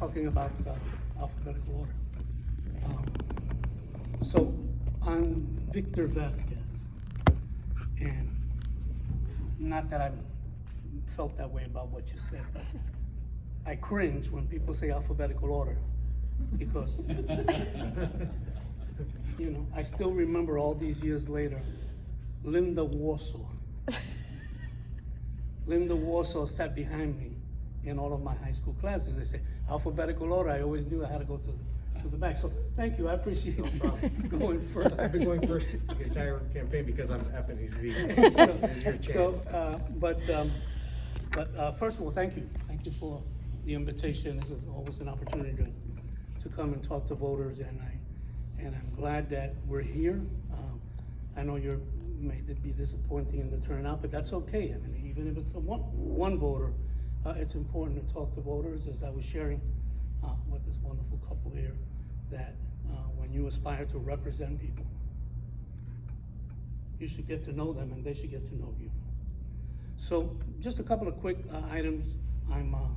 talking about alphabetical order. So I'm Victor Vasquez, and not that I've felt that way about what you said, but I cringe when people say alphabetical order because, you know, I still remember all these years later, Linda Warsaw. Linda Warsaw sat behind me in all of my high school classes. They say alphabetical order. I always knew I had to go to the back. So thank you. I appreciate you going first. I've been going first the entire campaign because I'm F and he's V. But first of all, thank you. Thank you for the invitation. This is always an opportunity to come and talk to voters, and I'm glad that we're here. I know you're may be disappointing in the turnout, but that's okay. I mean, even if it's one voter, it's important to talk to voters. As I was sharing with this wonderful couple here, that when you aspire to represent people, you should get to know them and they should get to know you. So just a couple of quick items. I'm a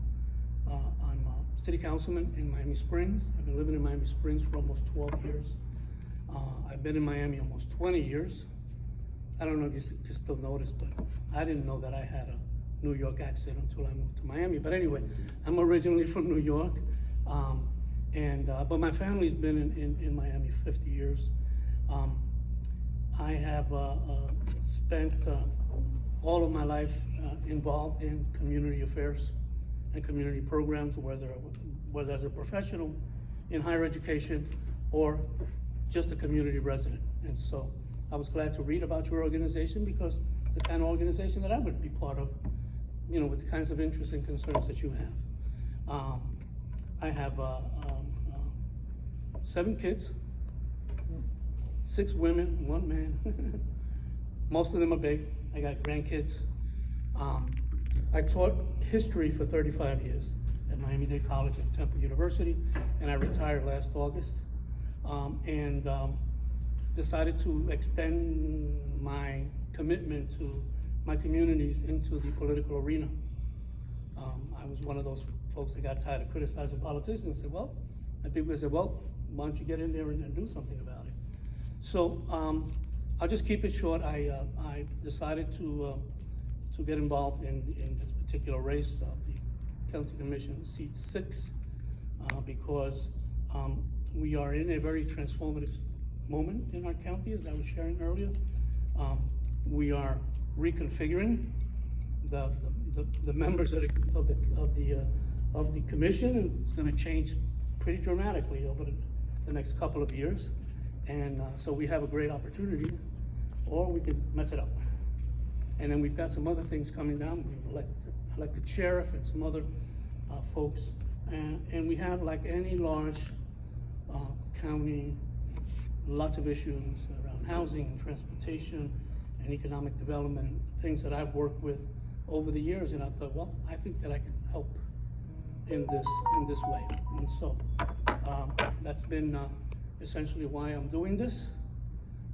city councilman in Miami Springs. I've been living in Miami Springs for almost 12 years. I've been in Miami almost 20 years. I don't know if you can still notice, but I didn't know that I had a New York accent until I moved to Miami. But anyway, I'm originally from New York, but my family's been in Miami 50 years. I have spent all of my life involved in community affairs and community programs, whether as a professional in higher education or just a community resident. And so I was glad to read about your organization because it's the kind of organization that I would be part of, you know, with the kinds of interests and concerns that you have. I have 7 kids, 6 women, 1 man. Most of them are big. I got grandkids. I taught history for 35 years at Miami-Dade College and Temple University, and I retired last August. Decided to extend my commitment to my communities into the political arena. I was one of those folks that got tired of criticizing politicians and said, well, and people said, well, why don't you get in there and do something about it? So I'll just keep it short. I decided to get involved in this particular race of the County Commission seat 6 because we are in a very transformative moment in our county, as I was sharing earlier. We are reconfiguring the members of the commission, and it's going to change pretty dramatically over the next couple of years. And so we have a great opportunity, or we can mess it up. And then we've got some other things coming down. We've elected sheriff and some other folks, and we have, like any large county, lots of issues around housing and transportation and economic development, things that I've worked with over the years, and I thought, well, I think that I can help in this way. And so that's been essentially why I'm doing this,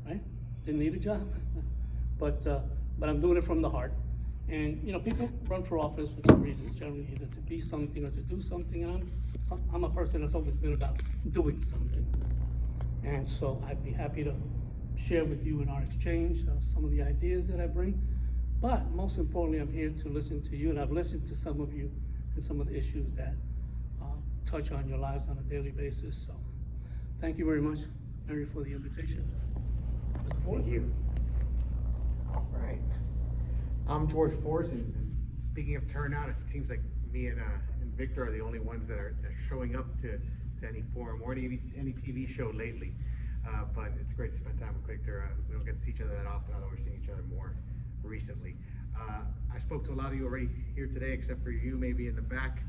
right? Didn't need a job, but I'm doing it from the heart. And you know, people run for office for 2 reasons, generally, either to be something or to do something, and I'm a person that's always been about doing something. And so I'd be happy to share with you in our exchange some of the ideas that I bring. But most importantly, I'm here to listen to you, and I've listened to some of you and some of the issues that touch on your lives on a daily basis. So thank you very much, Mary, for the invitation. Thank you. All right. I'm George Forrest, and speaking of turnout, it seems like me and Victor are the only ones that are showing up to any forum or any TV show lately. But it's great to spend time with Victor. We don't get to see each other that often, although we're seeing each other more recently. I spoke to a lot of you already here today, except for you maybe in the back,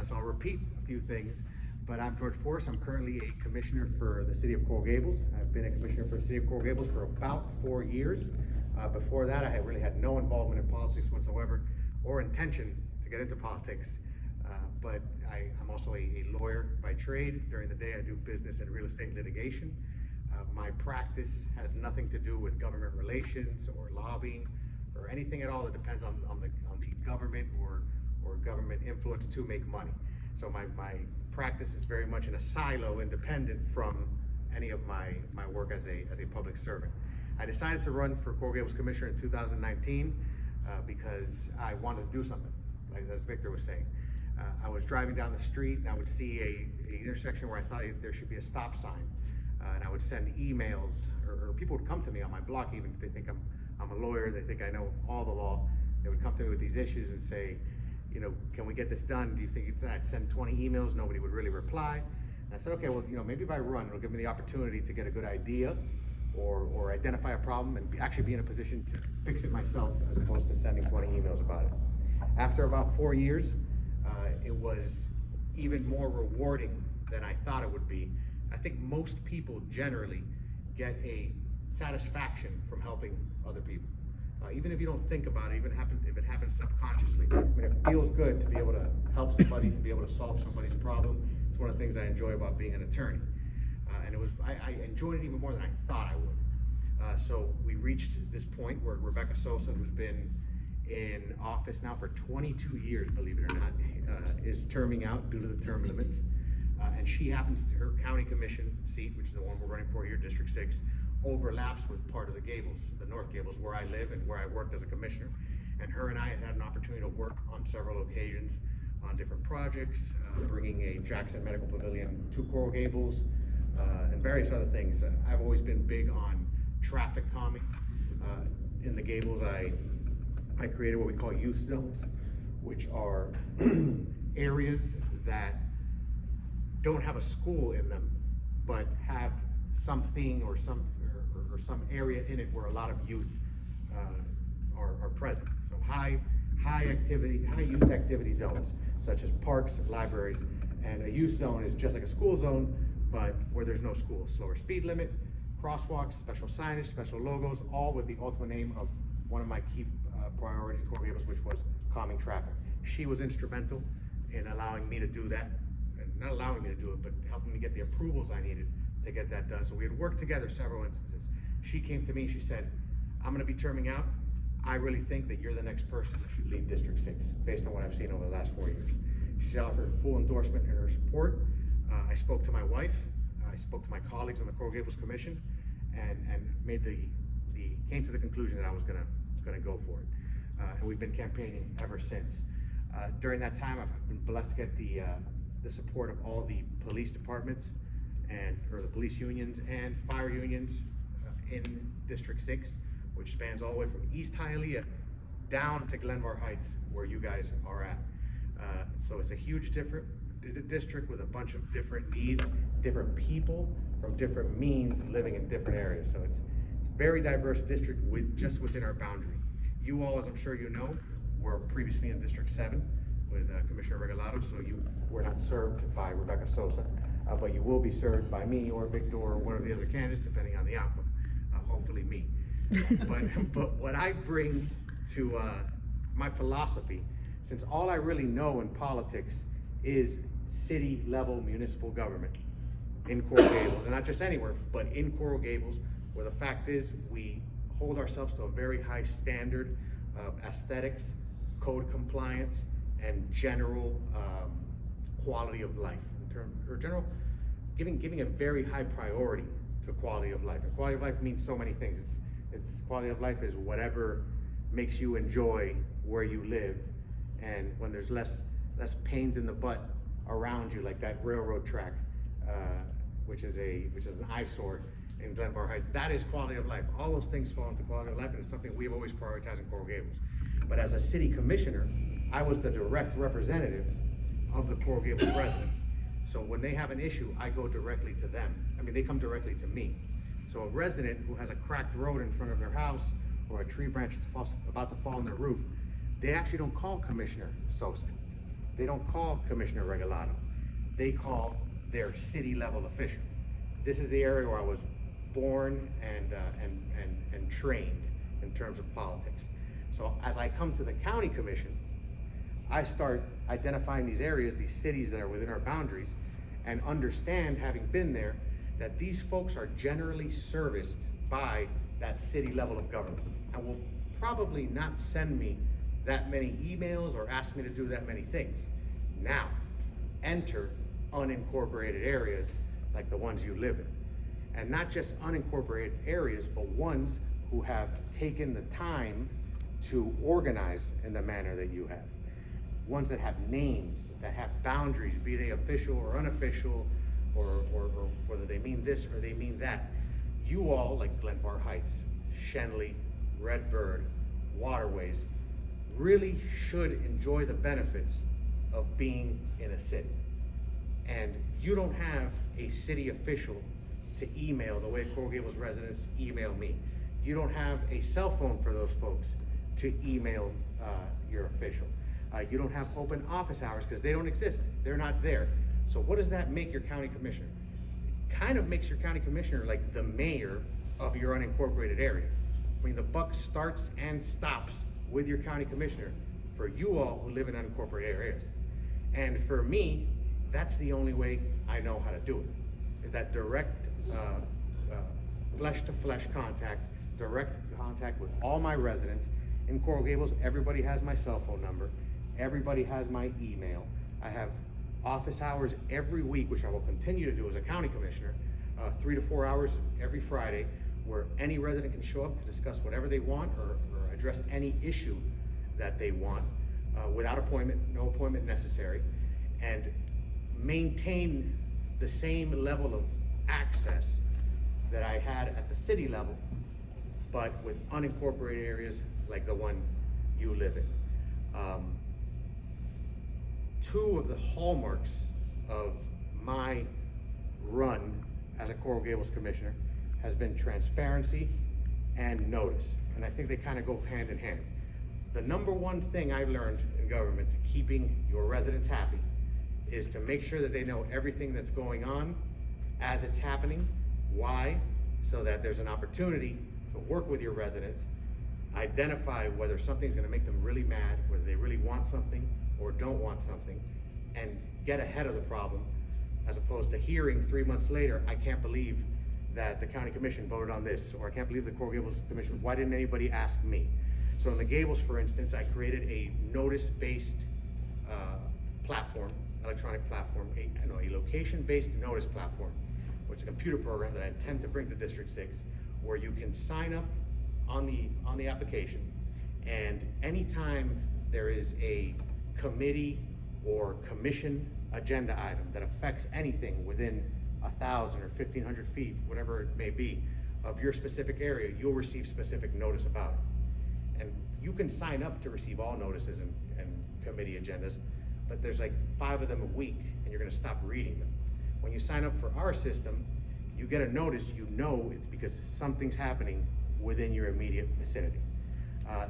so I'll repeat a few things. But I'm George Forrest. I'm currently a commissioner for the city of Coral Gables. I've been a commissioner for the city of Coral Gables for about 4 years. Before that, I had really had no involvement in politics whatsoever, or intention to get into politics. But I'm also a lawyer by trade. During the day, I do business and real estate litigation. My practice has nothing to do with government relations or lobbying or anything at all that depends on the government or government influence to make money. So my practice is very much in a silo, independent from any of my work as a public servant. I decided to run for Coral Gables Commissioner in 2019 because I wanted to do something, like as Victor was saying. I was driving down the street and I would see a intersection where I thought there should be a stop sign. And I would send emails, or people would come to me on my block, even if they think I'm a lawyer, they think I know all the law. They would come to me with these issues and say, you know, can we get this done? Do you think I'd send 20 emails, nobody would really reply? And I said, okay, well, you know, maybe if I run, it'll give me the opportunity to get a good idea or identify a problem and actually be in a position to fix it myself, as opposed to sending 20 emails about it. After about 4 years, it was even more rewarding than I thought it would be. I think most people generally get a satisfaction from helping other people. Even if you don't think about it, even if it happens subconsciously. I mean, it feels good to be able to help somebody, to be able to solve somebody's problem. It's one of the things I enjoy about being an attorney. And I enjoyed it even more than I thought I would. So we reached this point where Rebecca Sosa, who's been in office now for 22 years, believe it or not, is terming out due to the term limits. And she happens to, her county commission seat, which is the one we're running for here, District 6, overlaps with part of the Gables, the North Gables, where I live and where I worked as a commissioner. And her and I had an opportunity to work on several occasions on different projects, bringing a Jackson Medical Pavilion to Coral Gables, and various other things. I've always been big on traffic calming. In the Gables, I created what we call youth zones, which are areas that don't have a school in them, but have something or some area in it where a lot of youth are present. So high youth activity zones, such as parks, libraries, and a youth zone is just like a school zone, but where there's no school. Slower speed limit, crosswalks, special signage, special logos, all with the ultimate aim of one of my key priorities in Coral Gables, which was calming traffic. She was instrumental in allowing me to do that, and not allowing me to do it, but helping me get the approvals I needed to get that done. So we had worked together several instances. She came to me, she said, I'm gonna be terming out. I really think that you're the next person that should lead District 6, based on what I've seen over the last 4 years. She offered full endorsement in her support. I spoke to my wife, I spoke to my colleagues on the Coral Gables Commission, and came to the conclusion that I was gonna go for it. And we've been campaigning ever since. During that time, I've been blessed to get the support of all the police departments or the police unions and fire unions in District 6, which spans all the way from East Hialeah down to Glenvar Heights, where you guys are at. So it's a huge district with a bunch of different needs, different people from different means living in different areas. So it's a very diverse district just within our boundary. You all, as I'm sure you know, were previously in District 7 with Commissioner Regalado, so you were not served by Rebecca Sosa, but you will be served by me or Victor or one of the other candidates, depending on the outcome. Hopefully me. But what I bring to my philosophy, since all I really know in politics is city level municipal government in Coral Gables, and not just anywhere, but in Coral Gables, where the fact is we hold ourselves to a very high standard of aesthetics, code compliance, and general quality of life, giving a very high priority to quality of life. And quality of life means so many things. It's quality of life is whatever makes you enjoy where you live, and when there's less pains in the butt around you, like that railroad track, which is an eyesore in Glenvar Heights. That is quality of life. All those things fall into quality of life, and it's something we've always prioritized in Coral Gables. But as a city commissioner, I was the direct representative of the Coral Gables residents. So when they have an issue, I go directly to them. I mean, they come directly to me. So a resident who has a cracked road in front of their house or a tree branch is about to fall on their roof, they actually don't call Commissioner Sosa. They don't call Commissioner Regalado. They call their city level official. This is the area where I was born and trained in terms of politics. So as I come to the county commission, I start identifying these areas, these cities that are within our boundaries, and understand, having been there, that these folks are generally serviced by that city level of government, and will probably not send me that many emails or ask me to do that many things. Now, enter unincorporated areas like the ones you live in. And not just unincorporated areas, but ones who have taken the time to organize in the manner that you have. Ones that have names, that have boundaries, be they official or unofficial, or whether they mean this or they mean that. You all, like Glenvar Heights, Shenley, Redbird, Waterways, really should enjoy the benefits of being in a city. And you don't have a city official to email the way Coral Gables residents email me. You don't have a cell phone for those folks to email your official. You don't have open office hours because they don't exist. They're not there. So what does that make your county commissioner? It kind of makes your county commissioner like the mayor of your unincorporated area. I mean, the buck starts and stops with your county commissioner for you all who live in unincorporated areas. And for me, that's the only way I know how to do it, is that direct flesh-to-flesh contact, direct contact with all my residents. In Coral Gables, everybody has my cell phone number. Everybody has my email. I have office hours every week, which I will continue to do as a county commissioner, 3 to 4 hours every Friday, where any resident can show up to discuss whatever they want or address any issue that they want without appointment, no appointment necessary, and maintain the same level of access that I had at the city level, but with unincorporated areas like the one you live in. Two of the hallmarks of my run as a Coral Gables commissioner has been transparency and notice. And I think they kind of go hand in hand. The number one thing I've learned in government to keeping your residents happy is to make sure that they know everything that's going on as it's happening. Why? So that there's an opportunity to work with your residents, identify whether something's gonna make them really mad, whether they really want something or don't want something, and get ahead of the problem, as opposed to hearing 3 months later, I can't believe that the county commission voted on this, or I can't believe the Coral Gables commission, why didn't anybody ask me? So in the Gables, for instance, I created a notice-based platform, electronic platform, a location-based notice platform, which is a computer program that I intend to bring to District 6, where you can sign up on the application, and anytime there is a committee or commission agenda item that affects anything within 1,000 or 1,500 feet, whatever it may be, of your specific area, you'll receive specific notice about it. And you can sign up to receive all notices and committee agendas, but there's like 5 of them a week, and you're gonna stop reading them. When you sign up for our system, you get a notice, you know it's because something's happening within your immediate vicinity.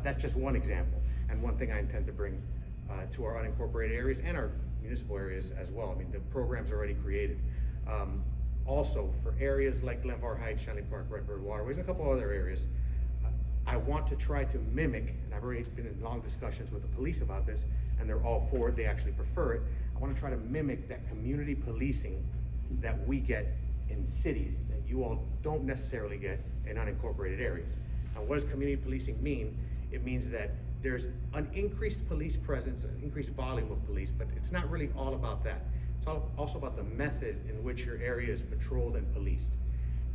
That's just one example, and one thing I intend to bring to our unincorporated areas and our municipal areas as well. I mean, the program's already created. Also, for areas like Glenvar Heights, Shenley Park, Redbird, Waterways, and a couple other areas, I want to try to mimic, and I've already been in long discussions with the police about this, and they're all for it, they actually prefer it. I want to try to mimic that community policing that we get in cities that you all don't necessarily get in unincorporated areas. Now, what does community policing mean? It means that there's an increased police presence, an increased volume of police, but it's not really all about that. It's also about the method in which your area is patrolled and policed.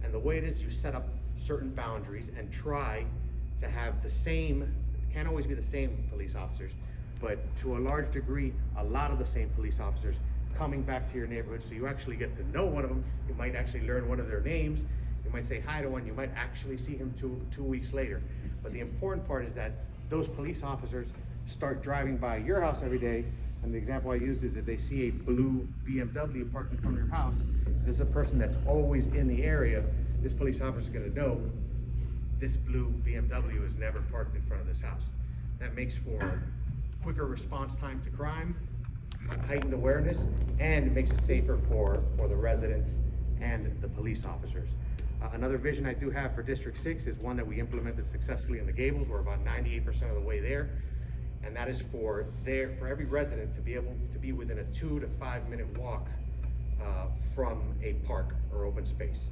And the way it is, you set up certain boundaries and try to have the same, it can't always be the same police officers, but to a large degree, a lot of the same police officers coming back to your neighborhood, so you actually get to know one of them. You might actually learn one of their names. You might say hi to one. You might actually see him two weeks later. But the important part is that those police officers start driving by your house every day. And the example I used is if they see a blue BMW parked in front of your house, this is a person that's always in the area. This police officer is going to know this blue BMW is never parked in front of this house. That makes for quicker response time to crime, heightened awareness, and makes it safer for the residents and the police officers. Another vision I do have for District 6 is one that we implemented successfully in the Gables. We're about 98% of the way there. And that is for every resident to be able to be within a 2 to 5 minute walk from a park or open space.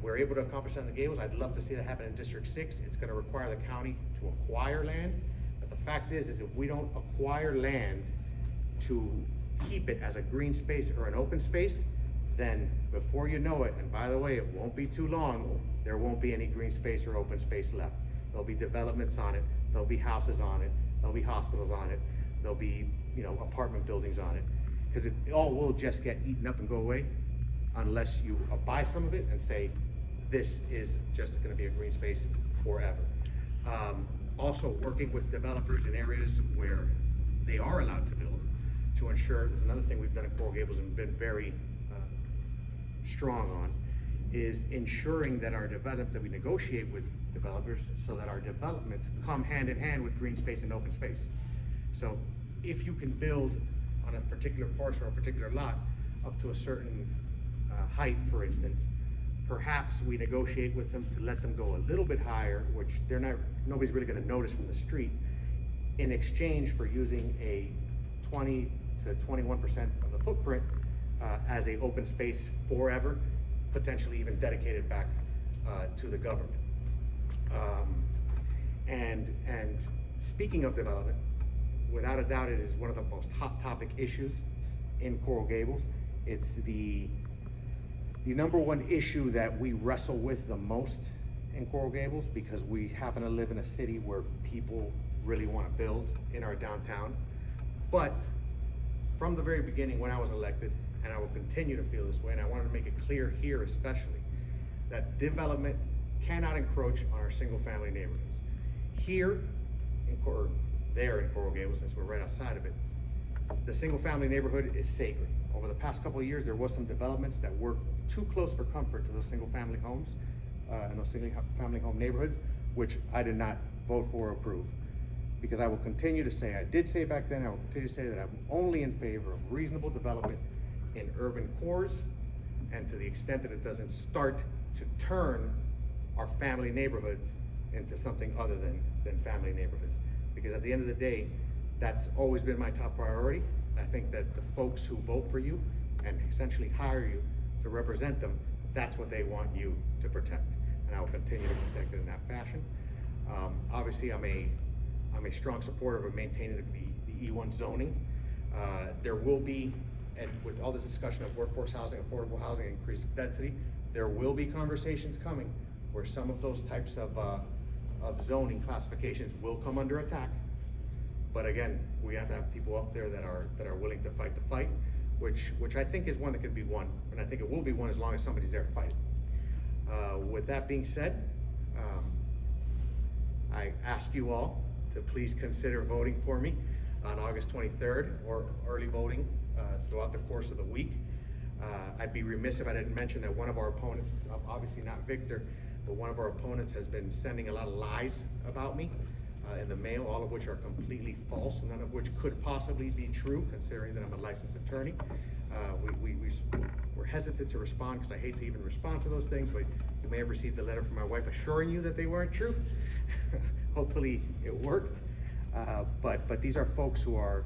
We're able to accomplish that in the Gables. I'd love to see that happen in District 6. It's going to require the county to acquire land. But the fact is if we don't acquire land to keep it as a green space or an open space, then before you know it, and by the way, it won't be too long, there won't be any green space or open space left. There'll be developments on it, there'll be houses on it, there'll be hospitals on it, there'll be, you know, apartment buildings on it, because it all will just get eaten up and go away unless you buy some of it and say, this is just gonna be a green space forever. Also working with developers in areas where they are allowed to build to ensure, there's another thing we've done in Coral Gables and been very strong on, is ensuring that our developments that we negotiate with developers so that our developments come hand in hand with green space and open space. So if you can build on a particular parcel or a particular lot up to a certain height, for instance, perhaps we negotiate with them to let them go a little bit higher, which nobody's really gonna notice from the street, in exchange for using a 20 to 21% of the footprint as a open space forever, potentially even dedicated back to the government. And speaking of development, without a doubt, it is one of the most hot topic issues in Coral Gables. It's the number one issue that we wrestle with the most in Coral Gables, because we happen to live in a city where people really want to build in our downtown. But from the very beginning, when I was elected, and I will continue to feel this way, and I wanted to make it clear here especially, that development cannot encroach on our single family neighborhoods. Here, there in Coral Gables, since we're right outside of it, the single family neighborhood is sacred. Over the past couple of years, there was some developments that were too close for comfort to those single family homes and those single family home neighborhoods, which I did not vote for or approve. Because I will continue to say, I did say back then, I will continue to say that I'm only in favor of reasonable development in urban cores, and to the extent that it doesn't start to turn our family neighborhoods into something other than family neighborhoods. Because at the end of the day, that's always been my top priority. I think that the folks who vote for you and essentially hire you to represent them, that's what they want you to protect. And I will continue to protect it in that fashion. Obviously, I'm a strong supporter of maintaining the E1 zoning. There will be, and with all this discussion of workforce housing, affordable housing, increased density, there will be conversations coming where some of those types of zoning classifications will come under attack. But again, we have to have people up there that are willing to fight the fight, which I think is one that can be won, and I think it will be won as long as somebody's there to fight it. With that being said, I ask you all to please consider voting for me on August 23rd, or early voting throughout the course of the week. I'd be remiss if I didn't mention that one of our opponents, obviously not Victor, but one of our opponents has been sending a lot of lies about me in the mail, all of which are completely false, none of which could possibly be true, considering that I'm a licensed attorney. We're hesitant to respond because I hate to even respond to those things, but you may have received a letter from my wife assuring you that they weren't true. Hopefully it worked. But these are folks who are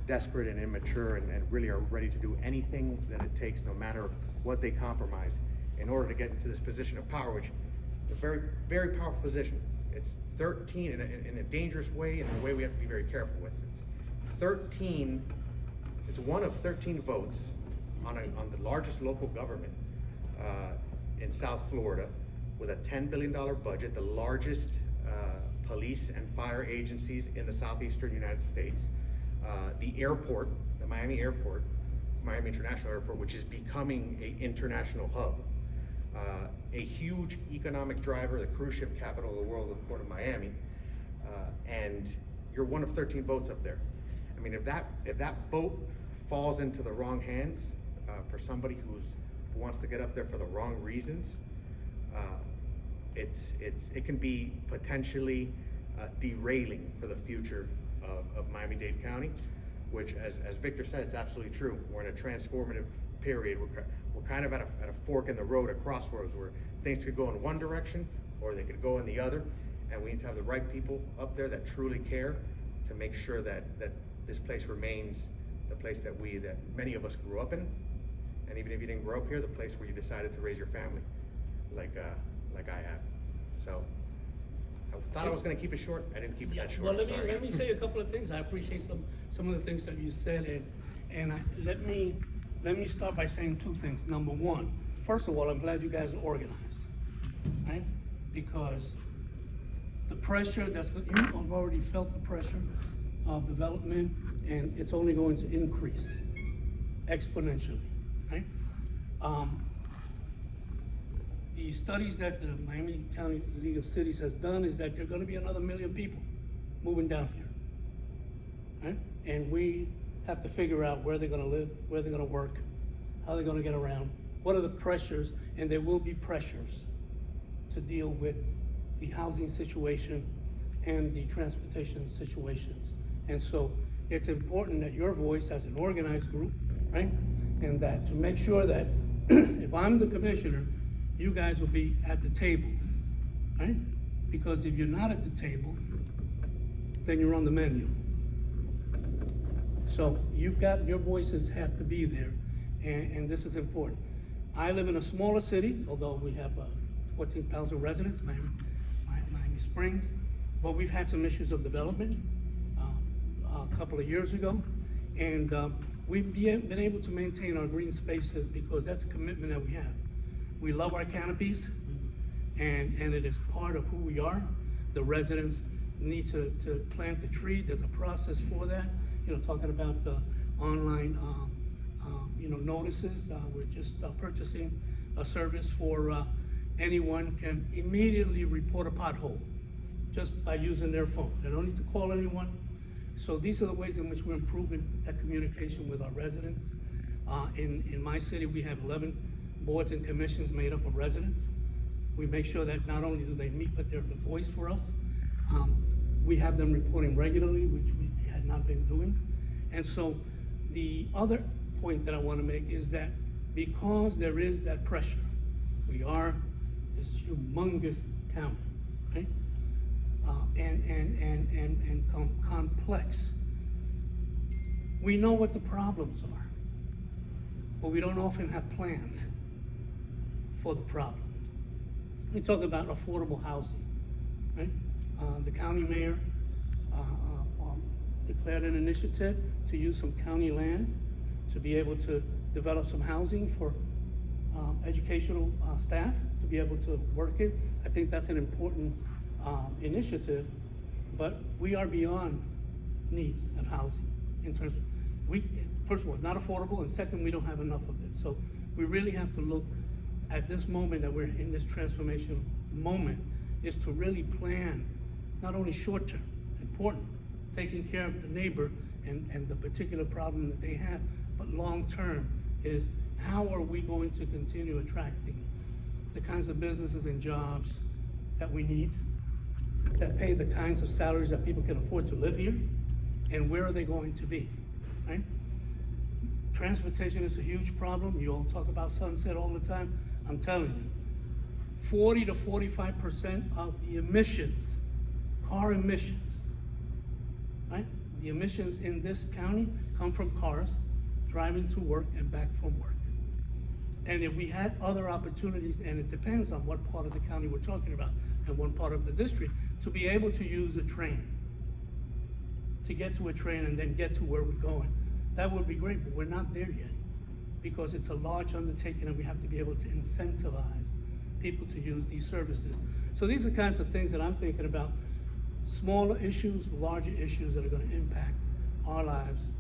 desperate and immature and really are ready to do anything that it takes, no matter what they compromise, in order to get into this position of power, which is a very, very powerful position. It's 13 in a dangerous way, and in a way we have to be very careful with. It's one of 13 votes on the largest local government in South Florida, with a $10 billion budget, the largest police and fire agencies in the southeastern United States, the airport, the Miami Airport, Miami International Airport, which is becoming an international hub, a huge economic driver, the cruise ship capital of the world, the Port of Miami, and you're one of 13 votes up there. I mean, if that vote falls into the wrong hands for somebody who wants to get up there for the wrong reasons, it can be potentially derailing for the future of Miami-Dade County, which, as Victor said, it's absolutely true. We're in a transformative period. We're kind of at a fork in the road, a crossroads, where things could go in one direction or they could go in the other, and we need to have the right people up there that truly care to make sure that this place remains the place that many of us grew up in, and even if you didn't grow up here, the place where you decided to raise your family, like I have. So I thought I was going to keep it short. I didn't keep it that short. Well, let me say a couple of things. I appreciate some of the things that you said, let me start by saying two things. Number one, first of all, I'm glad you guys are organized, right? Because the pressure you have already felt the pressure of development, and it's only going to increase exponentially, right? The studies that the Miami County League of Cities has done is that there are going to be another 1 million people moving down here, right? And we have to figure out where they're going to live, where they're going to work, how they're going to get around, what are the pressures, and there will be pressures to deal with the housing situation and the transportation situations. And so it's important that your voice as an organized group, right? And that to make sure that if I'm the commissioner, you guys will be at the table, right? Because if you're not at the table, then you're on the menu. So your voices have to be there, and this is important. I live in a smaller city, although we have 14,000 residents, Miami Springs, but we've had some issues of development a couple of years ago, and we've been able to maintain our green spaces because that's a commitment that we have. We love our canopies, and it is part of who we are. The residents need to plant the tree. There's a process for that. Talking about the online, notices. We're just purchasing a service for anyone can immediately report a pothole just by using their phone. They don't need to call anyone. So these are the ways in which we're improving that communication with our residents. In my city, we have 11 boards and commissions made up of residents. We make sure that not only do they meet, but they're the voice for us. We have them reporting regularly, which we had not been doing. And so the other point that I want to make is that because there is that pressure, we are this humongous county, right? And complex. We know what the problems are, but we don't often have plans for the problem. We talk about affordable housing, right? The county mayor declared an initiative to use some county land to be able to develop some housing for educational staff to be able to work it. I think that's an important initiative, but we are beyond needs of housing in terms of, first of all, it's not affordable, and second, we don't have enough of it. So we really have to look at this moment that we're in, this transformation moment, is to really plan not only short term, important, taking care of the neighbor and the particular problem that they have, but long term is how are we going to continue attracting the kinds of businesses and jobs that we need, that pay the kinds of salaries that people can afford to live here, and where are they going to be, right? Transportation is a huge problem. You all talk about Sunset all the time. I'm telling you, 40 to 45% of the emissions, car emissions, right? The emissions in this county come from cars driving to work and back from work. And if we had other opportunities, and it depends on what part of the county we're talking about and what part of the district, to be able to use a train, to get to a train and then get to where we're going, that would be great, but we're not there yet because it's a large undertaking and we have to be able to incentivize people to use these services. So these are kinds of things that I'm thinking about, smaller issues, larger issues that are going to impact our lives